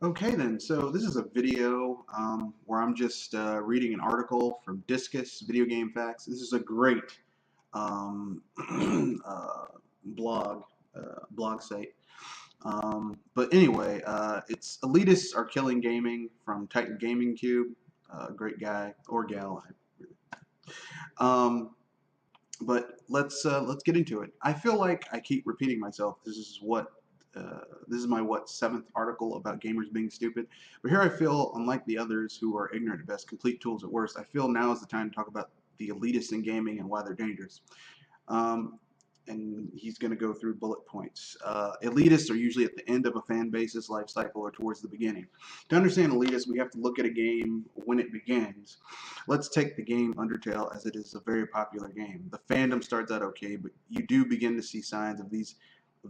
Okay then, so this is a video where I'm just reading an article from Discus Video Game Facts. This is a great um, uh, blog blog site. But anyway, it's elitists are killing gaming from Titan Gaming Cube. Great guy or gal. Um, but let's get into it. I feel like I keep repeating myself. This is my seventh article about gamers being stupid. But here I feel, unlike the others who are ignorant at best, complete tools at worst, I feel now is the time to talk about the elitists in gaming and why they're dangerous. Um, and he's going to go through bullet points. Elitists are usually at the end of a fan base's life cycle or towards the beginning. To understand elitists, we have to look at a game when it begins. Let's take the game Undertale, as it is a very popular game. The fandom starts out okay, but you do begin to see signs of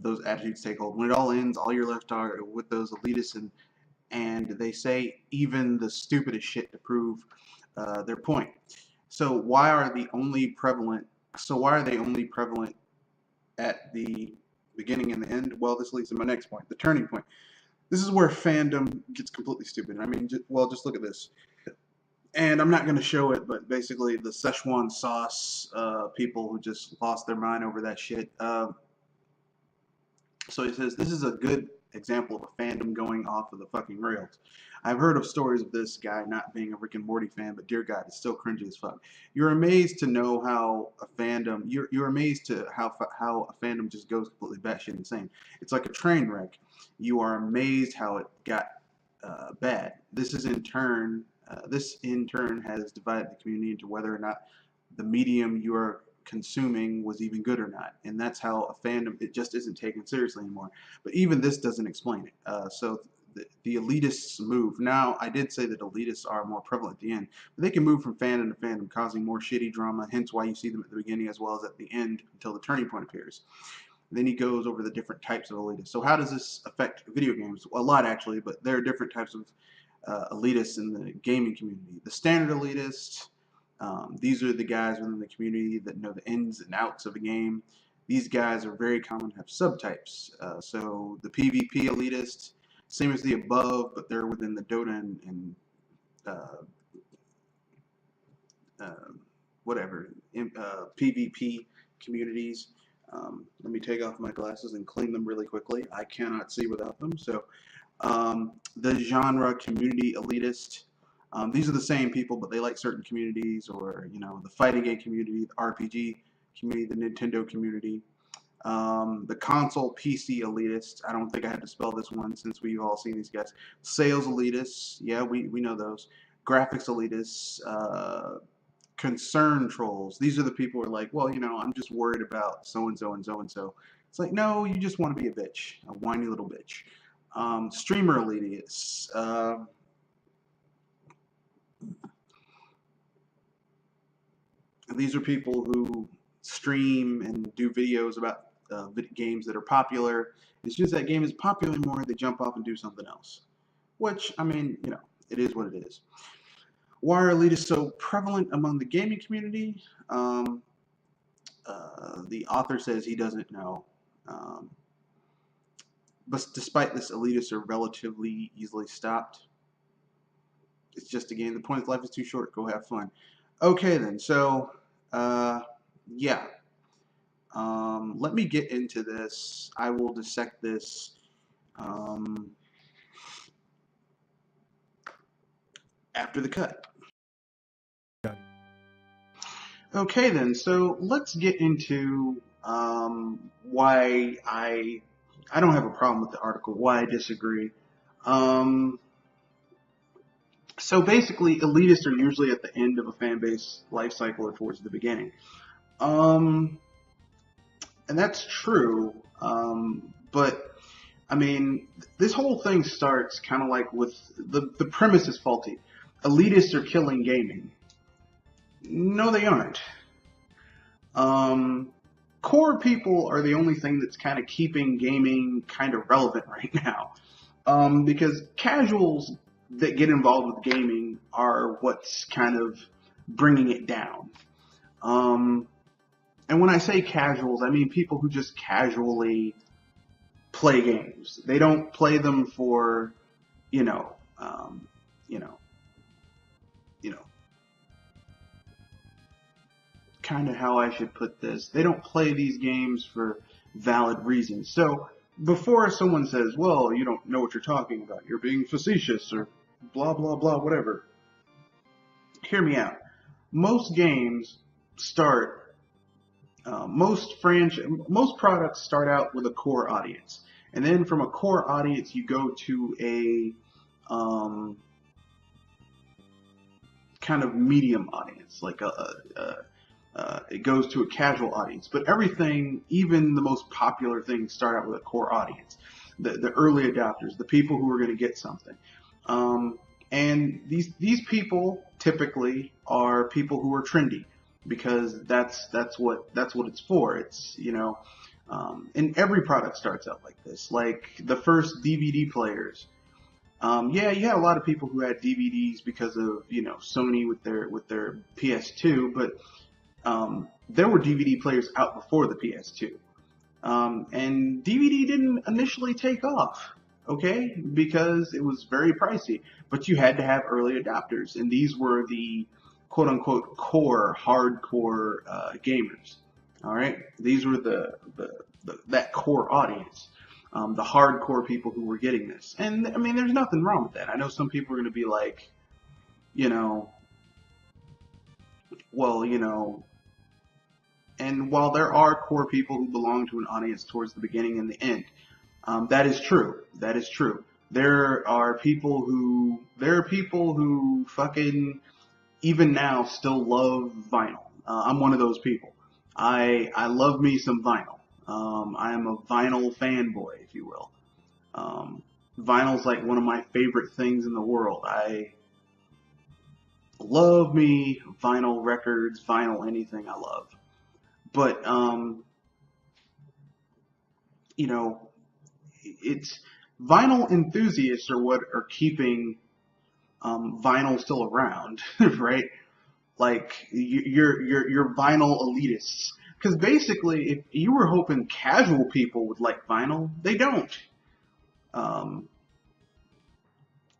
those attitudes take hold. When it all ends, all you're left are with those elitists, and they say even the stupidest shit to prove their point. So why are they only prevalent at the beginning and the end? Well, this leads to my next point, the turning point. This is where fandom gets completely stupid. I mean, just look at this. And I'm not going to show it, but basically the Szechuan sauce people who just lost their mind over that shit. So he says, this is a good example of a fandom going off of the fucking rails. I've heard of stories of this guy not being a Rick and Morty fan, but dear God, it's still cringy as fuck. You're amazed to know how a fandom, you're amazed to how a fandom just goes completely batshit insane. It's like a train wreck. You are amazed how it got bad. This in turn has divided the community into whether or not the medium you are consuming was even good or not. And that's how a fandom, it just isn't taken seriously anymore. But even this doesn't explain it. So the elitists move. Now, I did say that elitists are more prevalent at the end, but they can move from fandom to fandom, causing more shitty drama, hence why you see them at the beginning as well as at the end until the turning point appears. Then he goes over the different types of elitists. So how does this affect video games? Well, a lot actually, but there are different types of elitists in the gaming community. The standard elitist, these are the guys within the community that know the ins and outs of a game. These guys are very common to have subtypes. So the PvP elitist, same as the above, but they're within the Dota and uh, uh, whatever, PvP communities. Let me take off my glasses and clean them really quickly. I cannot see without them. So the genre community elitist. These are the same people, but they like certain communities, or the fighting game community, the RPG community, the Nintendo community. The console PC elitist. I don't think I had to spell this one since we've all seen these guys. Sales elitists. Yeah, we know those. Graphics elitists. Concern trolls. These are the people who are like, well, I'm just worried about so and so and so and so. It's like, no, you just want to be a bitch, a whiny little bitch. Streamer elitists. These are people who stream and do videos about games that are popular. As soon as that game is popular anymore, they jump off and do something else. Which, I mean, it is what it is. Why are elitists so prevalent among the gaming community? The author says he doesn't know. But despite this, elitists are relatively easily stopped. It's just a game. The point is, life is too short. Go have fun. Okay, then. So, yeah. Let me get into this. I will dissect this after the cut. Okay, then. So let's get into why I don't have a problem with the article. Why I disagree. So basically, elitists are usually at the end of a fan base life cycle or towards the beginning. And that's true. But I mean, this whole thing starts kind of like with the premise is faulty. Elitists are killing gaming. No, they aren't. Core people are the only thing that's kind of keeping gaming kind of relevant right now. Because casuals that get involved with gaming are what's kind of bringing it down. And when I say casuals, I mean people who just casually play games. They don't play them for, you know, um, you know, you know, kind of how I should put this. They don't play these games for valid reasons. So before someone says, well, you don't know what you're talking about, you're being facetious or blah, blah, blah, whatever, hear me out. Most games start, most products start out with a core audience. And then from a core audience, you go to a kind of medium audience, like it goes to a casual audience. But everything, even the most popular things, start out with a core audience. The early adopters, the people who are going to get something. And these people typically are people who are trendy because that's what it's for. It's, and every product starts out like this. Like the first DVD players. Yeah, you had a lot of people who had DVDs because of Sony with their PS2, but there were DVD players out before the PS2. And DVD didn't initially take off, okay, because it was very pricey. But you had to have early adopters, and these were the quote-unquote core, hardcore gamers. All right, these were that core audience, the hardcore people who were getting this. And I mean, there's nothing wrong with that. I know some people are going to be like, well, and while there are core people who belong to an audience towards the beginning and the end, that is true. That is true. There are people who fucking even now still love vinyl. I'm one of those people. I love me some vinyl. I am a vinyl fanboy, if you will. Vinyl's like one of my favorite things in the world. I love me vinyl records, vinyl anything I love. But it's vinyl enthusiasts are what are keeping vinyl still around, right? Like your vinyl elitists. Because basically, if you were hoping casual people would like vinyl, they don't.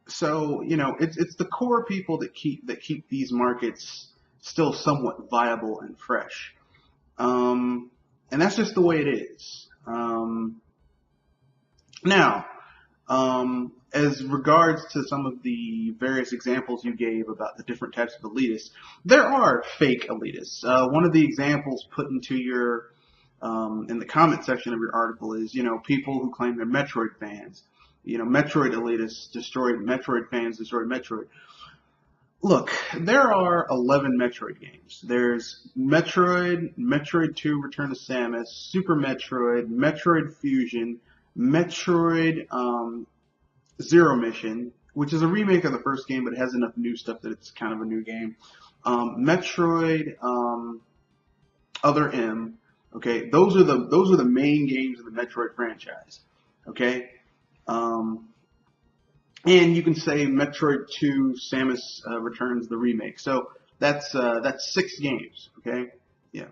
So it's the core people that keep these markets still somewhat viable and fresh. And that's just the way it is. Now, as regards to some of the various examples you gave about the different types of elitists, there are fake elitists. One of the examples put into your in the comment section of your article is, people who claim they're Metroid fans. Metroid elitists destroyed Metroid fans, destroyed Metroid. Look, there are 11 Metroid games. There's Metroid, Metroid 2 Return to Samus, Super Metroid, Metroid Fusion, Metroid Zero Mission, which is a remake of the first game, but it has enough new stuff that it's kind of a new game. Metroid Other M. Okay, those are the main games of the Metroid franchise. Okay. And you can say Metroid 2 Samus Returns the remake. So that's 6 games, okay? Yeah,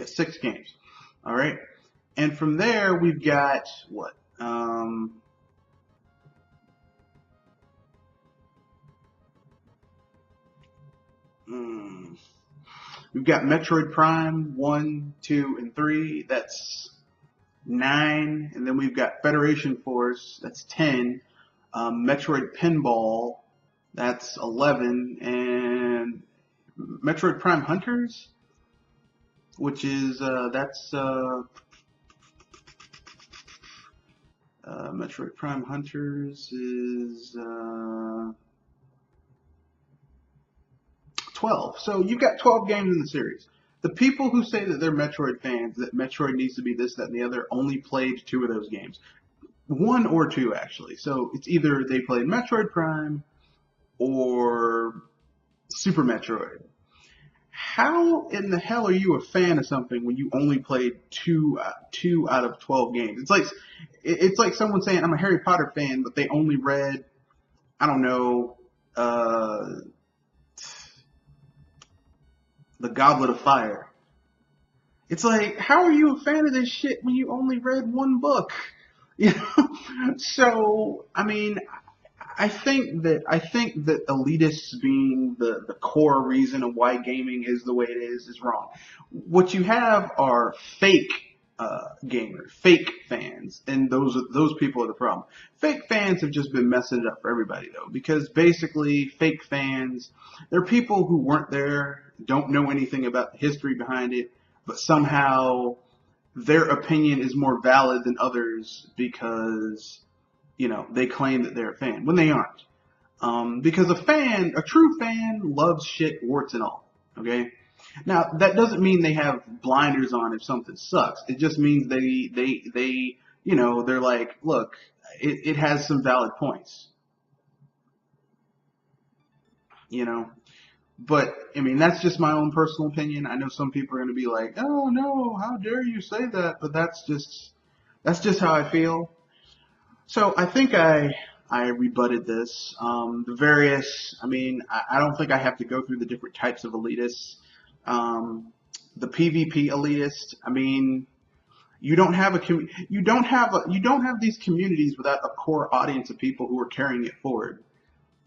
6 games. All right. And from there we've got what? We've got Metroid Prime 1, 2, and 3. That's 9. And then we've got Federation Force. That's 10. Metroid Pinball, that's 11, and Metroid Prime Hunters, which is Metroid Prime Hunters is 12. So you've got 12 games in the series. The people who say that they're Metroid fans, that Metroid needs to be this, that, and the other, only played 2 of those games. 1 or 2, actually. So it's either they played Metroid Prime or Super Metroid. How in the hell are you a fan of something when you only played 2 out of 12 games? It's like someone saying, I'm a Harry Potter fan, but they only read, I don't know, The Goblet of Fire. It's like, how are you a fan of this shit when you only read 1 book? So, I mean, I think that elitists being the core reason of why gaming is the way it is wrong. What you have are fake gamers, fake fans, and those people are the problem. Fake fans have just been messing it up for everybody though, because basically fake fans, they're people who weren't there, don't know anything about the history behind it, but somehow their opinion is more valid than others because they claim that they're a fan when they aren't. Because a true fan loves shit, warts and all. Okay. Now that doesn't mean they have blinders on if something sucks. It just means they're like, look, it has some valid points. You know. But I mean, that's just my own personal opinion. I know some people are going to be like, "Oh no, how dare you say that?" But that's just how I feel. So I think I rebutted this. The various, I mean, I don't think I have to go through the different types of elitists. The PvP elitist, I mean, you don't have these communities without a core audience of people who are carrying it forward.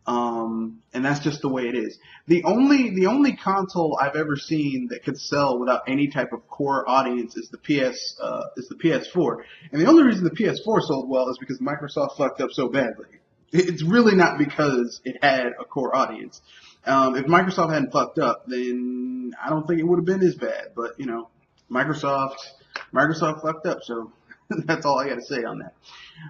And that's just the way it is. The only console I've ever seen that could sell without any type of core audience is the PS4. And the only reason the PS4 sold well is because Microsoft fucked up so badly. It's really not because it had a core audience. If Microsoft hadn't fucked up, then I don't think it would have been as bad. But Microsoft Microsoft fucked up, so that's all I got to say on that.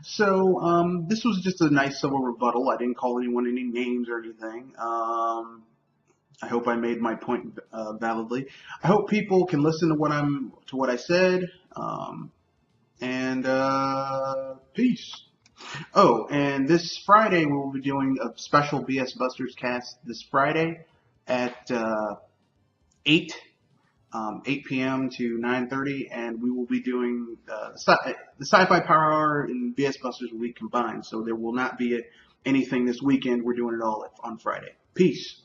So this was just a nice civil rebuttal. I didn't call anyone any names or anything. I hope I made my point validly. I hope people can listen to what I said. And peace. Oh, and this Friday we will be doing a special BS Busters cast this Friday at 8 8 p.m. to 9:30, and we will be doing the Sci-Fi Power Hour and BS Busters will be combined, so there will not be anything this weekend. We're doing it all on Friday. Peace.